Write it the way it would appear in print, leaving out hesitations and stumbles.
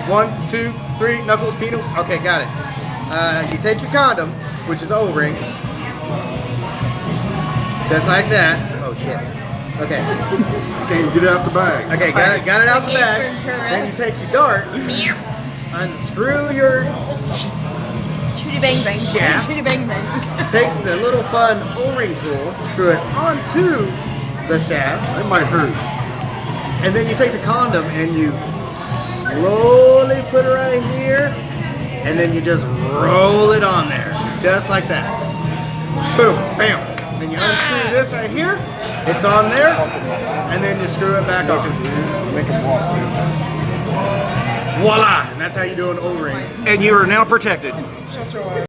1, 2, 3, knuckles, penals. Okay, got it. You take your condom, which is O-ring, just like that. Oh shit. Okay. Can't get it out the bag. Okay, got it out the bag. Then you take your dart, unscrew your Chitty bang bang. Shaft. Chitty bang bang. take the little fun O-ring tool, screw it onto the shaft, That might hurt. and then you take the condom and you slowly put it right here, and then you just roll it on there, just like that. Boom, bam. Then you unscrew this right here, it's on there, and then you screw it back on. Make him walk too. Voila! And that's how you do an O-ring. And you are now protected.